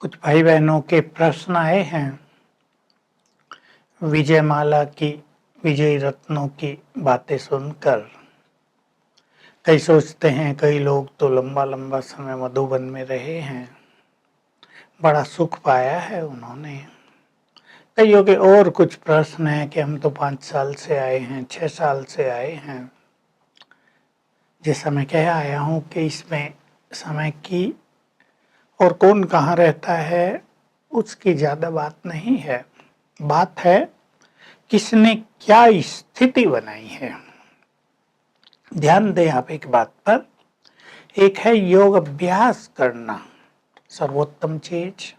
कुछ भाई बहनों के प्रश्न आए हैं विजय माला की, विजयी रत्नों की बातें सुनकर। कई सोचते हैं, कई लोग तो लंबा लंबा समय मधुबन में रहे हैं, बड़ा सुख पाया है उन्होंने। कईयों के और कुछ प्रश्न हैं कि हम तो 5 साल से आए हैं, 6 साल से आए हैं। जैसा मैं कह आया हूं कि इसमें समय की और कौन कहाँ रहता है उसकी ज्यादा बात नहीं है। बात है किसने क्या स्थिति बनाई है। ध्यान दें आप एक बात पर, एक है योग अभ्यास करना, सर्वोत्तम चीज,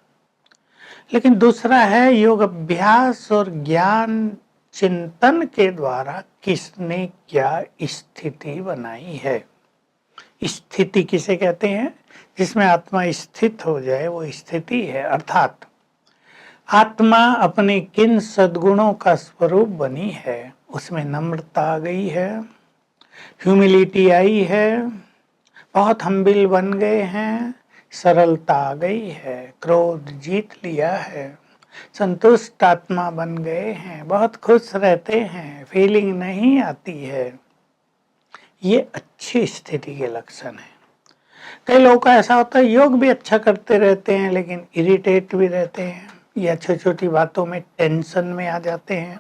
लेकिन दूसरा है योग अभ्यास और ज्ञान चिंतन के द्वारा किसने क्या स्थिति बनाई है। स्थिति किसे कहते हैं? जिसमें आत्मा स्थित हो जाए वो स्थिति है। अर्थात आत्मा अपने किन सद्गुणों का स्वरूप बनी है, उसमें नम्रता आ गई है, ह्यूमिलिटी आई है, बहुत हम्बिल बन गए हैं, सरलता आ गई है, क्रोध जीत लिया है, संतुष्ट आत्मा बन गए हैं, बहुत खुश रहते हैं, फीलिंग नहीं आती है। ये अच्छी स्थिति के लक्षण है। कई लोगों का ऐसा होता है, योग भी अच्छा करते रहते हैं लेकिन इरिटेट भी रहते हैं, या छोटी छोटी बातों में टेंशन में आ जाते हैं,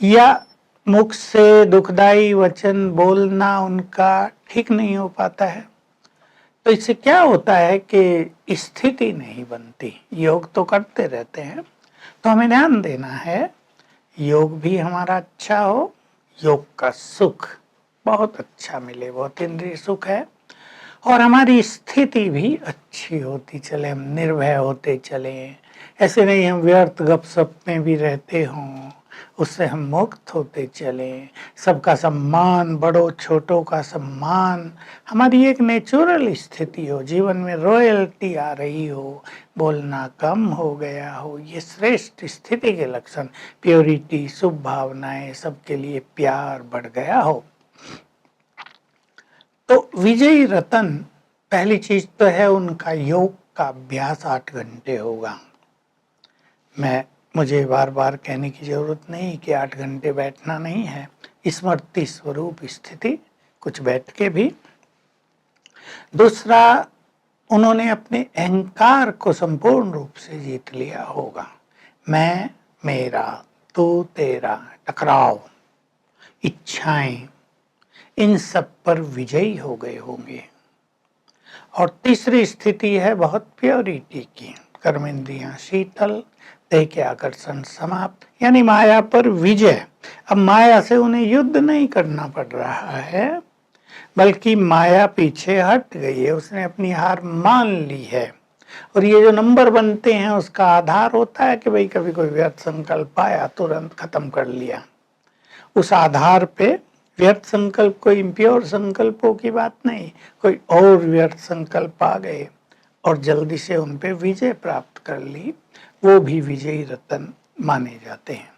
या मुख से दुखदाई वचन बोलना उनका ठीक नहीं हो पाता है। तो इससे क्या होता है कि स्थिति नहीं बनती। योग तो करते रहते हैं, तो हमें ध्यान देना है योग भी हमारा अच्छा हो, योग का सुख बहुत अच्छा मिले, बहुत इंद्रिय सुख है, और हमारी स्थिति भी अच्छी होती चले, हम निर्भय होते चले। ऐसे नहीं हम व्यर्थ गपशप में भी रहते हों, उससे हम मुक्त होते चले। सबका सम्मान, बड़ों छोटों का सम्मान, हमारी एक नेचुरल स्थिति हो, जीवन में रॉयल्टी आ रही हो, बोलना कम हो गया हो, ये श्रेष्ठ स्थिति के लक्षण। प्योरिटी, शुभ भावनाएं, सबके लिए प्यार बढ़ गया हो। तो विजयी रतन, पहली चीज तो है उनका योग का अभ्यास 8 घंटे होगा। मुझे बार बार कहने की जरूरत नहीं कि 8 घंटे बैठना नहीं है, स्मृति स्वरूप स्थिति, कुछ बैठ के भी। दूसरा, उन्होंने अपने अहंकार को संपूर्ण रूप से जीत लिया होगा। मैं, मेरा, तू, तेरा, टकराव, इच्छाएं, इन सब पर विजयी हो गए होंगे। और तीसरी स्थिति है बहुत प्योरिटी की, कर्मेंद्रियां शीतल, देह के आकर्षण समाप्त, यानी माया पर विजय। अब माया से उन्हें युद्ध नहीं करना पड़ रहा है, बल्कि माया पीछे हट गई है, उसने अपनी हार मान ली है। और ये जो नंबर बनते हैं उसका आधार होता है कि भाई कभी कोई व्यर्थ संकल्प आया तुरंत खत्म कर लिया। उस आधार पे व्यर्थ संकल्प कोई इम्प्योर संकल्पों की बात नहीं, कोई और व्यर्थ संकल्प आ गए और जल्दी से उन पे विजय प्राप्त कर ली, वो भी विजयी रतन माने जाते हैं।